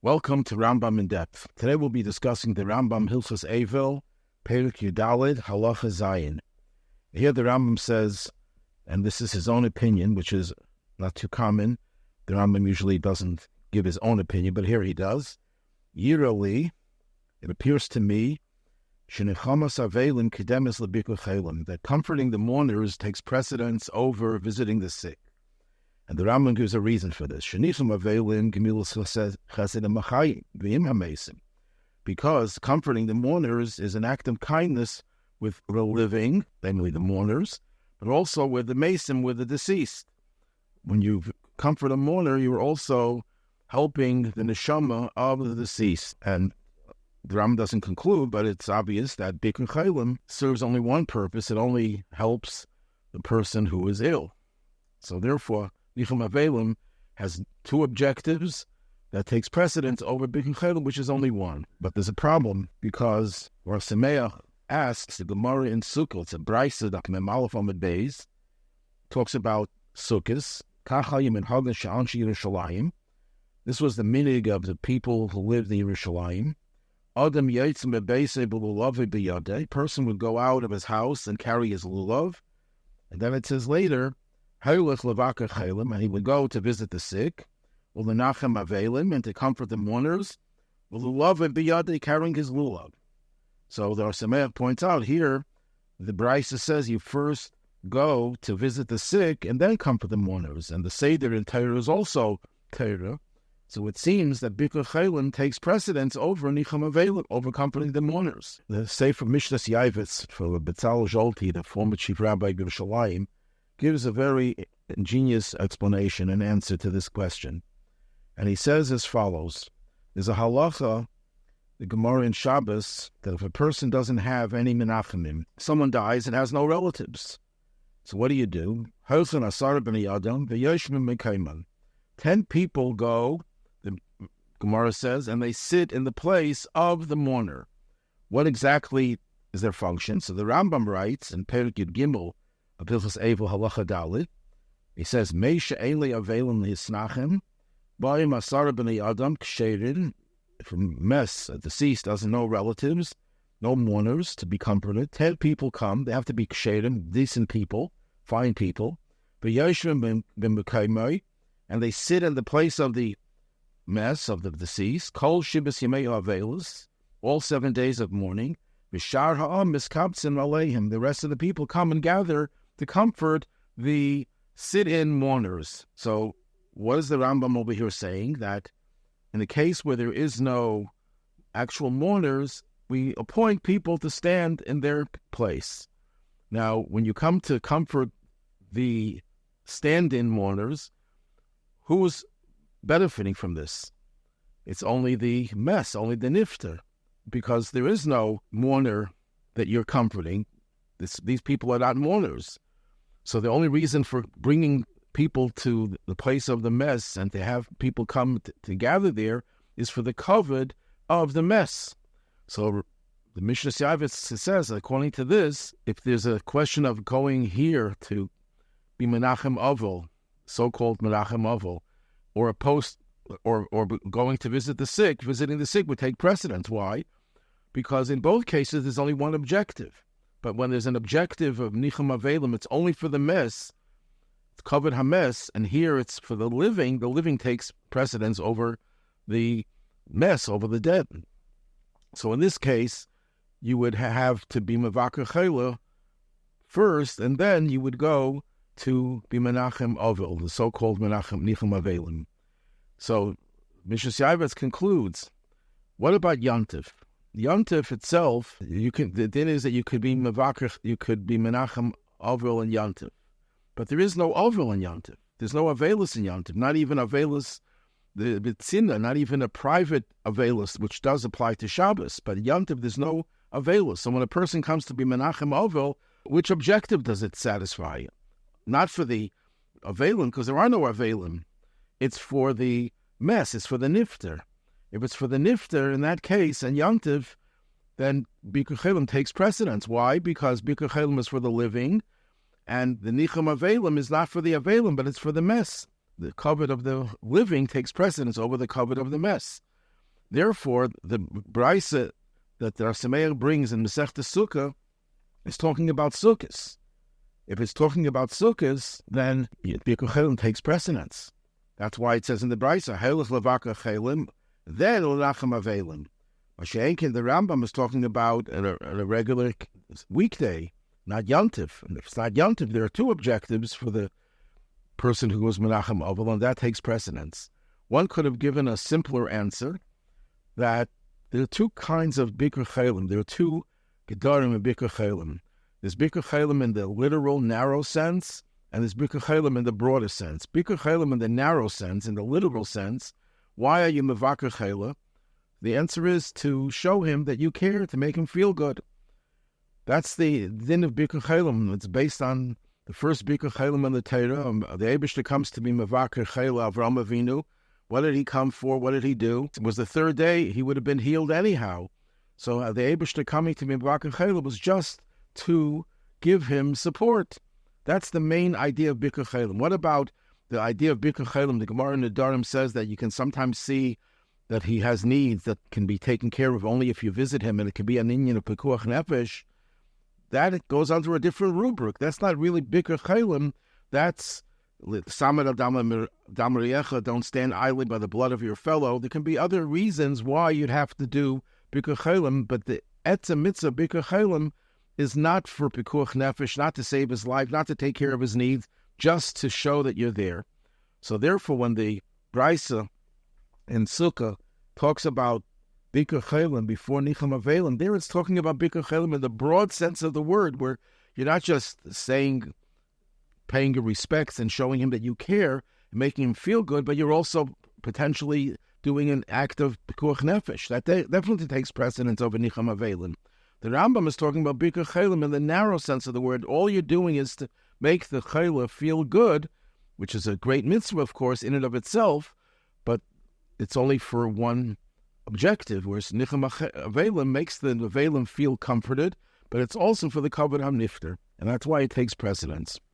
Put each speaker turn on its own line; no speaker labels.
Welcome to Rambam in Depth. Today we'll be discussing the Rambam Hilchos Eivel, Perek Yudalid, Halacha Zayin. Here the Rambam says, and this is his own opinion, which is not too common. The Rambam usually doesn't give his own opinion, but here he does. Yirali, it appears to me, Shenichamas Avelim Kedemes Lebikur Chelim, that comforting the mourners takes precedence over visiting the sick. And the Rambam gives a reason for this. Because comforting the mourners is an act of kindness with the living, namely the mourners, but also with the mason, with the deceased. When you comfort a mourner, you are also helping the neshama of the deceased. And the Rambam doesn't conclude, but it's obvious that Bikur Chelim serves only one purpose. It only helps the person who is ill. So therefore, Nichum Avelim has two objectives that takes precedence over Bikur Chelim, which is only one. But there's a problem because Rav Sameach asks the Gemara in Sukkot, it's a Brisa that Memalef Amud Beis, talks about Sukkos. This was the minig of the people who lived in Yerushalayim. A person would go out of his house and carry his lulav, and then it says later, and he would go to visit the sick, and to comfort the mourners, carrying his lulav. So the Sameach points out here, the Brisa says you first go to visit the sick and then comfort the mourners. And the Seder in Torah is also Torah. So it seems that Bikur Chelim takes precedence over Nichum Avelim, over comforting the mourners. The Sefer Mishnas Yavitz for Betzalel Zolti, the former chief rabbi of Yerushalayim, gives a very ingenious explanation and answer to this question. And he says as follows. There's a halacha, the Gemara in Shabbos, that if a person doesn't have any menachemim, someone dies and has no relatives. So what do? 10 people go, the Gemara says, and they sit in the place of the mourner. What exactly is their function? So the Rambam writes in Perek Yud Gimel, of Hilchos Eivel Halacha Dalid, he says, Meisha Eile Avelim Hisnachem, Ba'im Asara B'nei Adam Ksherin, if a mess, a deceased doesn't know relatives, no mourners to be comforted. 10 people come, they have to be ksherim, decent people, fine people. And they sit in the place of the mess of the deceased. Kol Shibas Yemei Avelis, all 7 days of mourning. V'shar ha'am miskabtzin aleihim. The rest of the people come and gather to comfort the sit-in mourners. So what is the Rambam over here saying? That in the case where there is no actual mourners, we appoint people to stand in their place. Now, when you come to comfort the stand-in mourners, who's benefiting from this? It's only the mess, only the nifter, because there is no mourner that you're comforting. These people are not mourners. So the only reason for bringing people to the place of the mess and to have people come to gather there is for the kavod of the mess. So the Mishnas Yavitz says, according to this, if there's a question of going here to be Menachem Avol, so-called Menachem Avol, or a post, or going to visit the sick, visiting the sick would take precedence. Why? Because in both cases there's only one objective. But when there's an objective of Nichum Avelim, it's only for the mess, it's covered hames, and here it's for the living takes precedence over the mess, over the dead. So in this case, you would have to be Mevaker Chayla first, and then you would go to be Menachem Avil, the so-called Menachem Nichum Avelim. So Mishnas Yavitz concludes, what about Yantif? Yantif itself, the din is that you could be Mevaker, you could be Menachem Avil and Yantif. But there is no Avil in Yantif. There's no Avelis in Yantif, not even Avelis, the Bitzinah, not even a private Avelis, which does apply to Shabbos. But Yantif, there's no Avelis. So when a person comes to be Menachem Avil, which objective does it satisfy? Not for the Avelim, because there are no Avelim. It's for the mess, it's for the nifter. If it's for the nifter, in that case, and Yantiv, then Bikur Chelim takes precedence. Why? Because Bikur Chelim is for the living, and the Nichum Avelim is not for the Avelim, but it's for the mess. The covet of the living takes precedence over the covet of the mess. Therefore, the Braisa that the Rasameir brings in Masechta Sukkah is talking about Sukkahs. If it's talking about Sukkahs, then Bikur Chelim takes precedence. That's why it says in the Braisa, Helech Levaka Chelim, then L'Nachem Avelim. Mashenkin, the Rambam is talking about a regular weekday, not Yontif. And if it's not Yontif, there are two objectives for the person who goes Menachem Ovel, and that takes precedence. One could have given a simpler answer that there are two kinds of Bikur Chelim. There are two Gedarim and Bikur Chelim. There's Bikur Chelim in the literal, narrow sense, and there's Bikur Chelim in the broader sense. Bikur Chelim in the narrow sense, in the literal sense, why are you Mevaker Chela? The answer is to show him that you care, to make him feel good. That's the din of Bikur Chelim. It's based on the first Bikur Chelim in the Torah. The Eibishter comes to be Mevaker Chela Avram Avinu. What did he come for? What did he do? It was the third day. He would have been healed anyhow. So the Eibishter coming to be Mevaker Chela was just to give him support. That's the main idea of Bikur Chelim. What about the idea of Bikur Chelim? The Gemara in the Nedarim says that you can sometimes see that he has needs that can be taken care of only if you visit him, and it can be an inyan of Pekuach Nefesh. That it goes under a different rubric. That's not really Bikur Chelim. That's Samad Damariyecha, don't stand idly by the blood of your fellow. There can be other reasons why you'd have to do Bikur Chelim, but the Etzem Mitzvah Bikur Chelim is not for Pekuach Nefesh, not to save his life, not to take care of his needs, just to show that you're there. So therefore, when the Braisa in Sukkah talks about Bikur Chelim before Nicham Avelim, there it's talking about Bikur Chelim in the broad sense of the word, where you're not just saying, paying your respects and showing him that you care, and making him feel good, but you're also potentially doing an act of Pekuach Nefesh. That definitely takes precedence over Nicham Avelim. The Rambam is talking about Bikur Chelim in the narrow sense of the word. All you're doing is to make the Chela feel good, which is a great mitzvah, of course, in and of itself, but it's only for one objective, whereas Nicham Avelim makes the Avelim feel comforted, but it's also for the Kavod HaNifter, and that's why it takes precedence.